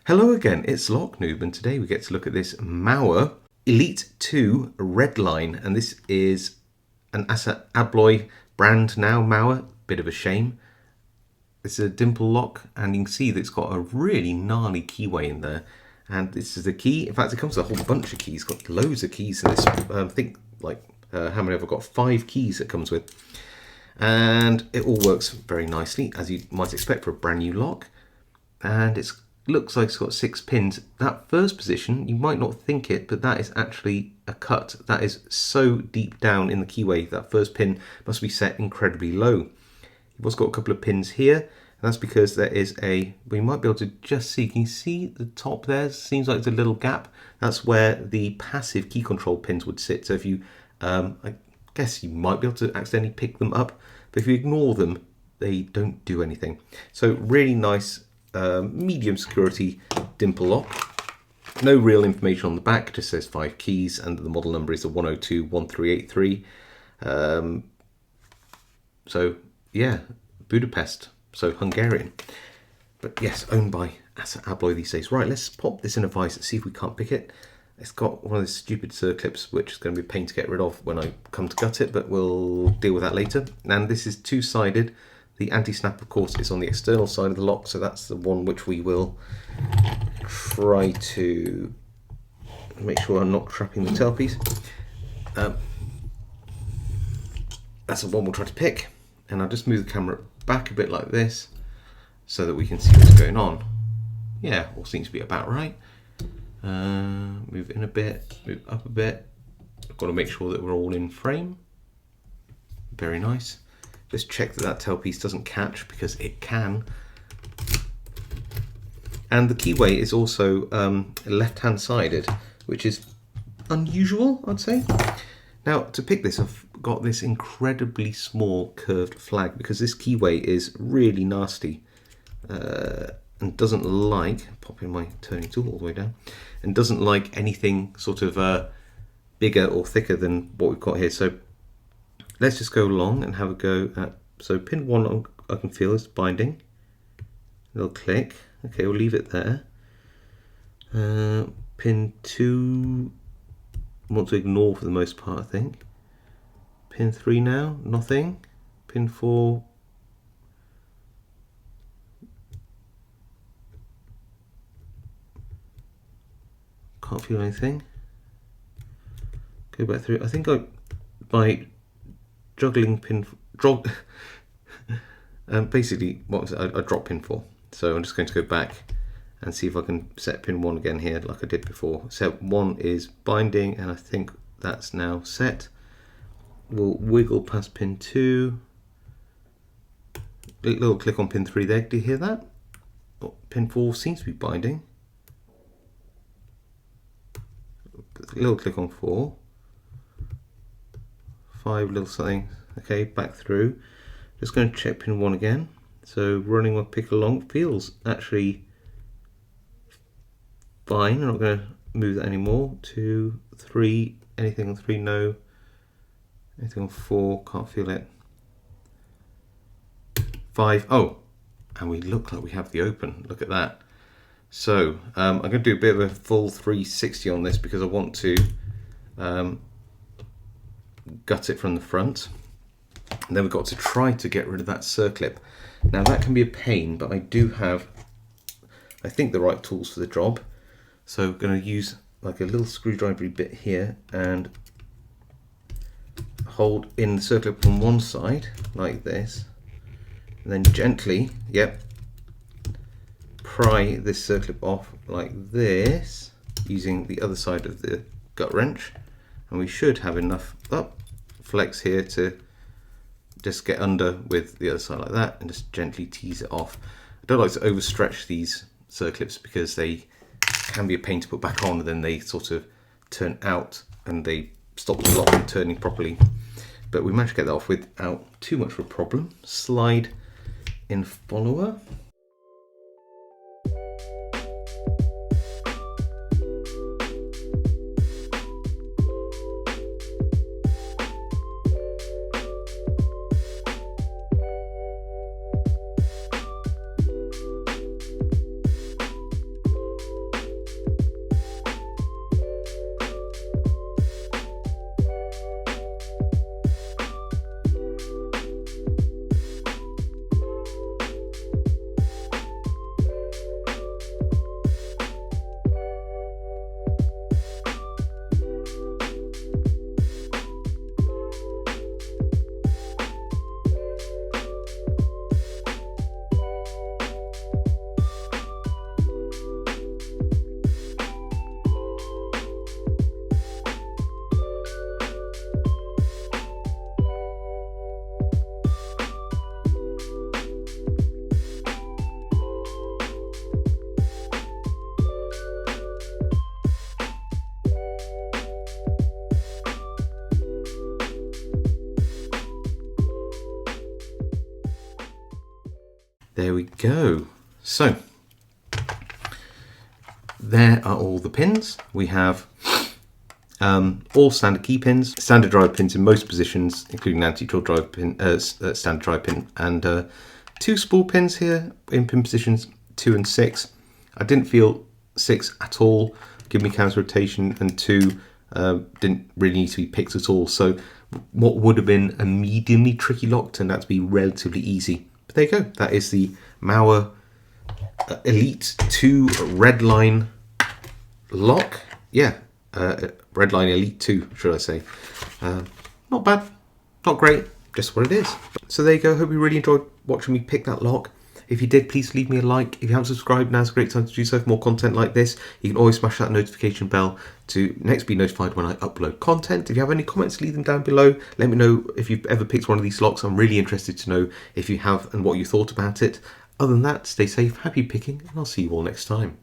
Hello again, it's Noob, and today we get to look at this Mauer Elite 2 RedLine, and this is an Assa Abloy brand now, Mauer, bit of a shame. It's a dimple lock, and you can see that it's got a really gnarly keyway in there, and this is the key. In fact, it comes with a whole bunch of keys, got loads of keys in this. I think, how many have I got? 5 keys it comes with. And it all works very nicely, as you might expect for a brand new lock, and it's looks like it's got 6 pins. That first position, you might not think it, but that is actually a cut. That is so deep down in the keyway. That first pin must be set incredibly low. You've also got a couple of pins here, and that's because there is we might be able to just see, can you see the top there? Seems like there's a little gap. That's where the passive key control pins would sit. So if you, I guess you might be able to accidentally pick them up, but if you ignore them, they don't do anything. So really nice medium security dimple lock. No real information on the back, just says 5 keys, and the model number is a 1021383. So yeah, Budapest, so Hungarian, but yes, owned by Assa Abloy these days. Right, let's pop this in a vise and see if we can't pick it. It's got one of those stupid circlips, which is going to be a pain to get rid of when I come to gut it, but we'll deal with that later. And this is 2-sided. The anti-snap, of course, is on the external side of the lock, so that's the one which we will try to make sure I'm not trapping the tailpiece. That's the one we'll try to pick, and I'll just move the camera back a bit like this so that we can see what's going on. Yeah, all seems to be about right. Move in a bit, move up a bit. I've got to make sure that we're all in frame. Very nice. Just check that that tailpiece doesn't catch, because it can. And the keyway is also left-hand sided, which is unusual, I'd say. Now, to pick this, I've got this incredibly small curved flag, because this keyway is really nasty and doesn't like, popping my turning tool all the way down, and doesn't like anything sort of bigger or thicker than what we've got here. So let's just go along and have a go at, so pin 1 I can feel is binding, a little click, okay, we'll leave it there. Pin 2, I want to ignore for the most part, I think. Pin 3 now, nothing. Pin 4, can't feel anything. Go back through, I think by juggling pin, basically what was it? I dropped pin 4, so I'm just going to go back and see if I can set pin 1 again here like I did before. Set 1 is binding, and I think that's now set. We'll wiggle past pin 2, little click on pin 3 there. Do you hear that? Oh, pin 4 seems to be binding. Little click on 4, 5, little something. Okay, back through. Just going to check pin 1 again. So running my pick along feels actually fine. I'm not going to move that anymore. 2, 3, anything on 3, no. Anything on 4, can't feel it. 5, oh, and we look like we have the open. Look at that. So I'm going to do a bit of a full 360 on this, because I want to gut it from the front. And then we've got to try to get rid of that circlip. Now that can be a pain, but I do have, I think, the right tools for the job. So I'm going to use like a little screwdriver bit here and hold in the circlip on one side like this, and then gently, yep, pry this circlip off like this using the other side of the gut wrench, and we should have enough flex here to just get under with the other side like that and just gently tease it off. I don't like to overstretch these circlips because they can be a pain to put back on, and then they sort of turn out and they stop the lock from turning properly. But we managed to get that off without too much of a problem. Slide in follower. There we go. So there are all the pins. We have all standard key pins, standard drive pins in most positions, including anti-drill drive pin, standard drive pin, and 2 spool pins here in pin positions 2 and 6. I didn't feel 6 at all give me counter rotation, and 2 didn't really need to be picked at all. So what would have been a mediumly tricky lock turned out to be relatively easy. But there you go. That is the Mauer Elite 2 RedLine lock. Yeah, RedLine Elite 2, should I say. Not bad, not great, just what it is. So there you go. Hope you really enjoyed watching me pick that lock. If you did, please leave me a like. If you haven't subscribed, now's a great time to do so for more content like this. You can always smash that notification bell to next be notified when I upload content. If you have any comments, leave them down below. Let me know if you've ever picked one of these locks. I'm really interested to know if you have and what you thought about it. Other than that, stay safe, happy picking, and I'll see you all next time.